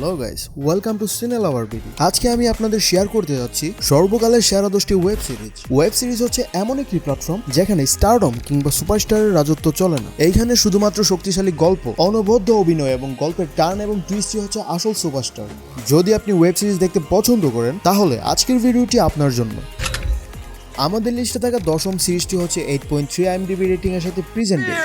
Hello guys, welcome to সিনে লাভার video. আজকে আমি আপনাদের শেয়ার করতে যাচ্ছি সর্বকালের সেরা 10টি ওয়েব সিরিজ। ওয়েব সিরিজ হচ্ছে এমন একটি প্ল্যাটফর্ম যেখানে স্টারডম কিংবা সুপারস্টারের রাজত্ব চলে না। এইখানে শুধুমাত্র শক্তিশালী গল্প, অনবদ্য অভিনয় এবং গল্পের টার্ন এবং টুইস্টই হচ্ছে আসল সুপারস্টার। যদি আপনি ওয়েব সিরিজ দেখতে পছন্দ করেন তাহলে আজকের ভিডিওটি আপনার জন্য। আমাদের লিস্টে থাকা 10ম সিরিজটি হচ্ছে 8.3 IMDb রেটিং এর সাথে প্রেজেন্টেড।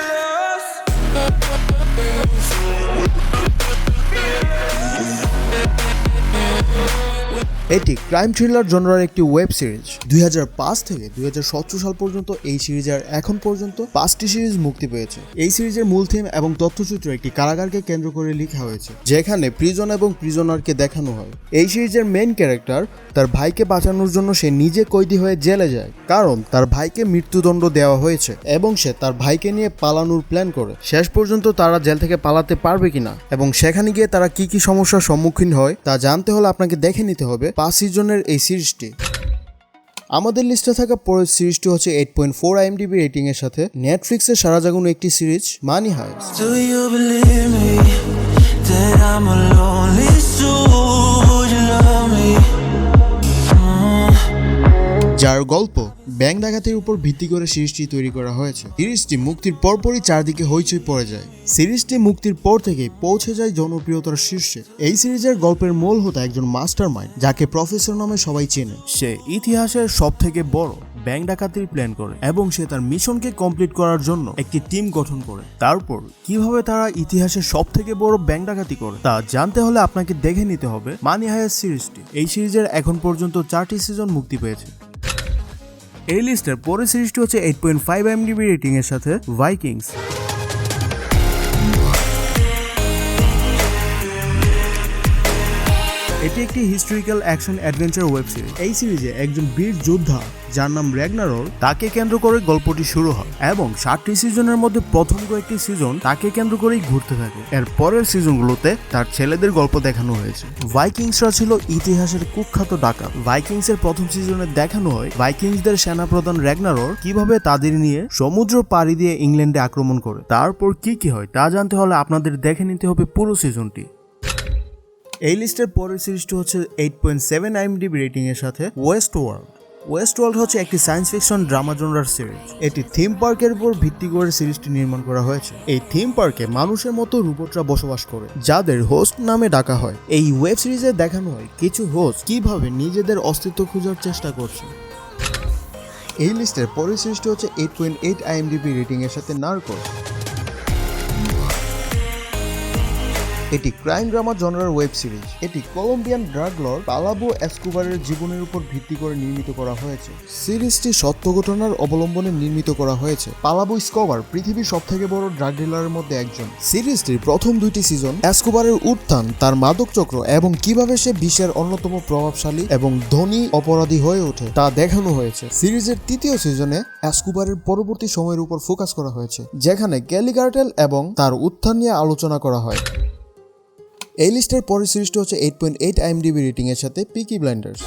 এটি ক্রাইম থ্রিলার জনরার একটি ওয়েব সিরিজ। 2005 থেকে 2017 সাল পর্যন্ত এই সিরিজের এখন পর্যন্ত 5টি সিরিজ মুক্তি পেয়েছে। এই সিরিজের মূল থিম এবং তথ্যচিত্র একটি কারাগারকে কেন্দ্র করে লেখা হয়েছে, যেখানে প্রিজন এবং প্রিজনারকে দেখানো হয়। এই সিরিজের মেইন ক্যারেক্টার তার ভাইকে বাঁচানোর জন্য সে নিজে কয়েদি হয়ে জেলে যায়, কারণ তার ভাইকে মৃত্যুদণ্ড দেওয়া হয়েছে এবং সে তার ভাইকে নিয়ে পালানোর প্ল্যান করে। শেষ পর্যন্ত তারা জেল থেকে পালাতে পারবে কিনা এবং সেখানে গিয়ে তারা কি কি সমস্যার সম্মুখীন হয় তা জানতে হলে আপনাকে দেখে নিতে হবে 5 সিজনের এই সিরিজটি। আমাদের লিস্টে থাকা পরের সিরিজটি হচ্ছে 8.4 IMDb রেটিং এর সাথে নেটফ্লিক্সের সারা জাগানো একটি সিরিজ মানি হাইস্ট। যার গল্প ব্যাংক ডাকাতির উপর ভিত্তি করে সিরিজটি তৈরি করা হয়েছে। সিরিজটি মুক্তির পরপরই চারদিকে হইচই পড়ে যায়। সিরিজটি মুক্তির পর থেকেই পৌঁছে যায় জনপ্রিয়তার শীর্ষে। এই সিরিজের গল্পের মূল হোতা একজন মাস্টার মাইন্ড, যাকে প্রফেসর নামে সবাই চেনে। সে ইতিহাসের সব থেকে বড় ব্যাংক ডাকাতির প্ল্যান করে এবং সে তার মিশনকে কমপ্লিট করার জন্য একটি টিম গঠন করে। তারপর কিভাবে তারা ইতিহাসের সব থেকে বড় ব্যাংক ডাকাতি করে তা জানতে হলে আপনাকে দেখে নিতে হবে মানি হাইস্ট সিরিজটি। এই সিরিজের এখন পর্যন্ত 4টি সিজন মুক্তি পেয়েছে। এই লিস্টের পরের সিরিজটি হচ্ছে 8.5 IMDb রেটিং এর সাথে ভাইকিংস। এটি একটি historical action adventure web series. এই সিরিজে একজন বীর যোদ্ধা যার নাম র্যাগনারোক, তাকে কেন্দ্র করে গল্পটি শুরু হয় এবং 7টি সিজনের মধ্যে প্রথম কয়েকটি সিজন তাকে কেন্দ্র করেই ঘুরতে থাকে। এর পরের সিজনগুলোতে তার ছেলেদের গল্প দেখানো হয়েছে। ভাইকিংসরা ছিল ইতিহাসের কুখ্যাত ডাকাত। ভাইকিংসের প্রথম সিজনে দেখানো হয় ভাইকিংসদের সেনাপ্রধান র্যাগনারোক কিভাবে তাদের নিয়ে সমুদ্র পাড়ি দিয়ে ইংল্যান্ডে আক্রমণ করে। তারপর কি হয় তা জানতে হলে আপনাদের দেখে নিতে হবে পুরো সিজনটি। এই লিস্টের পরের সিরিজটি হচ্ছে 8.7 IMDb রেটিং এর সাথে ওয়েস্টওয়ার্ল্ড। ওয়েস্টওয়ার্ল্ড হচ্ছে একটি সায়েন্স ফিকশন ড্রামা জনরার সিরিজ। এটি থিম পার্কের উপর ভিত্তি করে সিরিজটি নির্মাণ করা হয়েছে। এই থিম পার্কে মানুষের মতো রোবটরা বসবাস করে, যাদের হোস্ট নামে ডাকা হয়। এই ওয়েব সিরিজে দেখানো হয় কিছু হোস্ট কিভাবে নিজেদের অস্তিত্ব খোঁজার চেষ্টা করছে। এই লিস্টের পরের সিরিজটি হচ্ছে 8.8 IMDb রেটিং এর সাথে নার্কোস। এটি ক্রাইম ড্রামা জনরার ওয়েব সিরিজ। এটি কলম্বিয়ান ড্রাগ লর্ড পালাবো এসকোবারের জীবনের উপর ভিত্তি করে নির্মিত করা হয়েছে। সিরিজটি সত্য ঘটনার অবলম্বনে নির্মিত করা হয়েছে। পালাবো এসকোবার পৃথিবীর সবথেকে বড় ড্রাগ ডিলারের মধ্যে একজন। সিরিজটির প্রথম 2টি সিজন এসকোবারের উত্থান, তার মাদক চক্র এবং কিভাবে সে বিশ্বের অন্যতম প্রভাবশালী এবং ধনী অপরাধী হয়ে ওঠে তা দেখানো হয়েছে। সিরিজের 3য় সিজনে এসকোবারের পরবর্তী সময়ের উপর ফোকাস করা হয়েছে, যেখানে ক্যালি কার্টেল এবং তার উত্থান নিয়ে আলোচনা করা হয়। এই লিস্টের পরের সিরিজটি হচ্ছে 8.8 IMDb রেটিং এর সাথে পিকি ব্লাইন্ডার্স।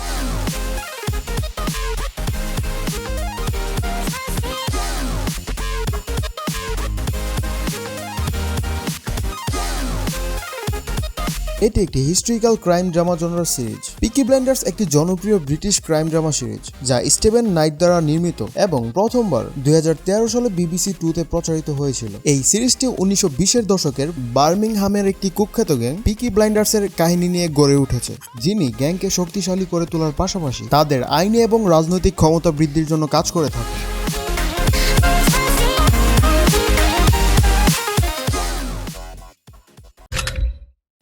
এটি একটি হিস্ট্রিক্যাল ক্রাইম ড্রামা জনরার সিরিজ। পিকি ব্লাইন্ডার্স একটি জনপ্রিয় ব্রিটিশ ক্রাইম ড্রামা সিরিজ যা স্টিভেন নাইট দ্বারা নির্মিত এবং প্রথমবার 2013 সালে BBC 2-তে প্রচারিত হয়েছিল। এই সিরিজটি 1920-এর দশকের বার্মিংহামের একটি কুখ্যাত গ্যাং পিকি ব্লাইন্ডার্সের কাহিনী নিয়ে গড়ে উঠেছে, যিনি গ্যাংকে শক্তিশালী করে তোলার পাশাপাশি তাদের আইনি এবং রাজনৈতিক ক্ষমতা বৃদ্ধির জন্য কাজ করে থাকে।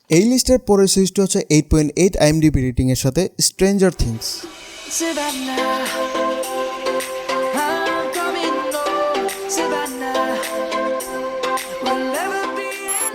এই লিস্টের পরের সিরিজটি হচ্ছে 8.8 IMDb রেটিং এর সাথে স্ট্রেঞ্জার থিংস।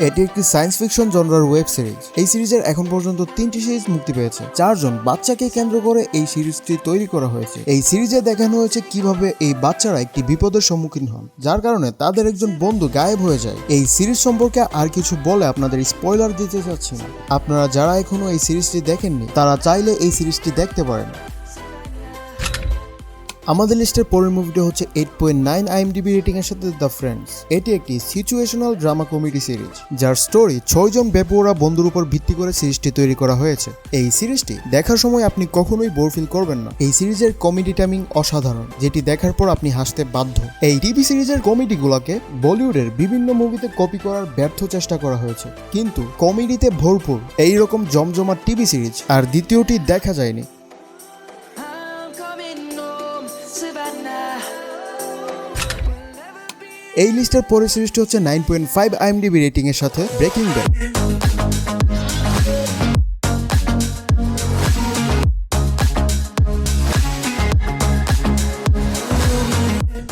এটি একটি সায়েন্স ফিকশন জনরার ওয়েব সিরিজ। এই সিরিজের এখন পর্যন্ত 3টি সিরিজ মুক্তি পেয়েছে। 4 জন বাচ্চাকে কেন্দ্র করে এই সিরিজটি তৈরি করা হয়েছে। এই সিরিজে দেখানো হয়েছে কিভাবে এই বাচ্চারা একটি বিপদের সম্মুখীন হন, যার কারণে তাদের একজন বন্ধু গায়েব হয়ে যায়। এই সিরিজ সম্পর্কে আর কিছু বলে আপনাদের স্পয়লার দিতে চাচ্ছি না। আপনারা যারা এখনো এই সিরিজটি দেখেননি তারা চাইলে এই সিরিজটি দেখতে পারেন। আমাদের লিস্টের পরের মুভিটি হচ্ছে 8.9 আইএমডিবি রেটিং এর সাথে দ্য ফ্রেন্ডস। এটি একটি সিচুয়েশনাল ড্রামা কমেডি সিরিজ, যার স্টোরি 6 জন বেপরোয়া বন্ধুর উপর ভিত্তি করে সিরিজটি তৈরি করা হয়েছে। এই সিরিজটি দেখার সময় আপনি কখনোই বোর ফিল করবেন না। এই সিরিজের কমেডি টাইমিং অসাধারণ, যেটি দেখার পর আপনি হাসতে বাধ্য। এই টিভি সিরিজের কমেডিগুলোকে বলিউডের বিভিন্ন মুভিতে কপি করার ব্যর্থ চেষ্টা করা হয়েছে, কিন্তু কমেডিতে ভরপুর এইরকম জমজমাট টিভি সিরিজ আর দ্বিতীয়টি দেখা যায়নি। এই লিস্টের পরের সিরিজটি হচ্ছে 9.5 আইএমডিবি রেটিং এর সাথে ব্রেকিং ব্যাড।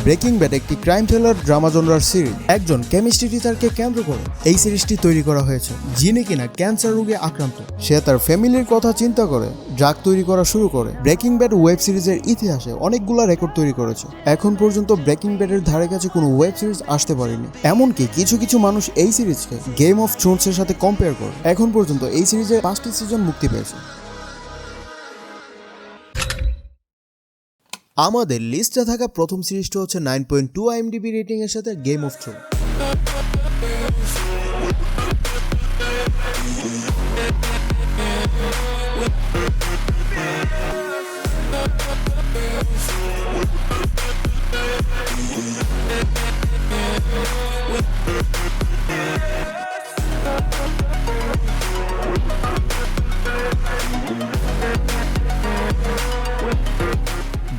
ব্রেকিং ব্যাড একটি ক্রাইম থ্রিলার ড্রামা জনরার সিরিজ। একজন কেমিস্ট্রি টিচারকে কেন্দ্র করে এই সিরিজটি তৈরি করা হয়েছে, যিনি কিনা ক্যান্সার রোগে আক্রান্ত। সে তার ফ্যামিলির কথা চিন্তা করে ড্রাগ তৈরি করা শুরু করে। ব্রেকিং ব্যাড ওয়েব সিরিজের ইতিহাসে অনেকগুলো রেকর্ড তৈরি করেছে। এখন পর্যন্ত ব্রেকিং ব্যাডের ধারে কাছে কোনো ওয়েব সিরিজ আসতে পারেনি। এমনকি কিছু কিছু মানুষ এই সিরিজকে গেম অফ থ্রোনস এর সাথে কম্পেয়ার করে। এখন পর্যন্ত এই সিরিজের 5টি সিজন মুক্তি পেয়েছে। আমাদের লিস্টে থাকা প্রথম সিরিজটি হচ্ছে 9.2 আইএমডিবি রেটিং এর সাথে Game of Thrones.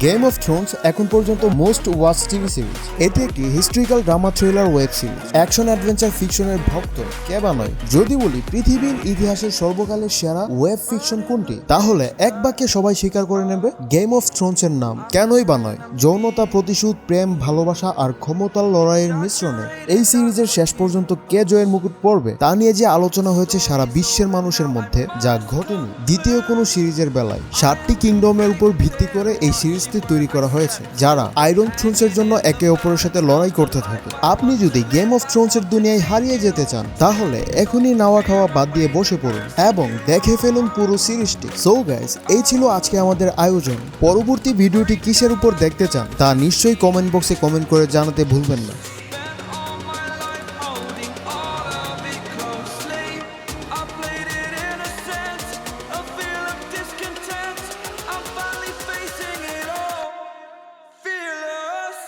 Game of Thrones এখন পর্যন্ত মোস্ট ওয়াচ টিভি সিরিজ। এটি একটি historical drama thriller web series. Action adventure ফিকশনের ভক্ত কে বা নয়? যদি বলি পৃথিবীর ইতিহাসের সর্বকালের সেরা ওয়েব ফিকশন কোনটি, তাহলে এক বাক্যে সবাই স্বীকার করে নেবে গেম অফ থ্রোনস এর নাম। কেনই বা নয়? যৌনতা, প্রতিশোধ, প্রেম, ভালোবাসা আর ক্ষমতার লড়াইয়ের মিশ্রণে এই সিরিজের শেষ পর্যন্ত কে জয়ের মুকুট পড়বে তা নিয়ে যে আলোচনা হয়েছে সারা বিশ্বের মানুষের মধ্যে, যা ঘটেনি দ্বিতীয় কোনো সিরিজের বেলায়। 7টি কিংডমের উপর ভিত্তি করে এই সিরিজ তৈরি করা হয়েছে, যারা আয়রন থ্রোনস এর জন্য একে অপরের সাথে লড়াই করতে থাকে। আপনি যদি গেম অফ থ্রোনস এর দুনিয়ায় হারিয়ে যেতে চান, তাহলে এখনই নাওয়া খাওয়া বাদ দিয়ে বসে পড়ুন এবং দেখে ফেলুন পুরো সিরিজটি। সো গাইস, এই ছিল আজকে আমাদের আয়োজন। পরবর্তী ভিডিওটি কিসের উপর দেখতে চান তা নিশ্চয়ই কমেন্ট বক্সে কমেন্ট করে জানাতে ভুলবেন না। Fearless.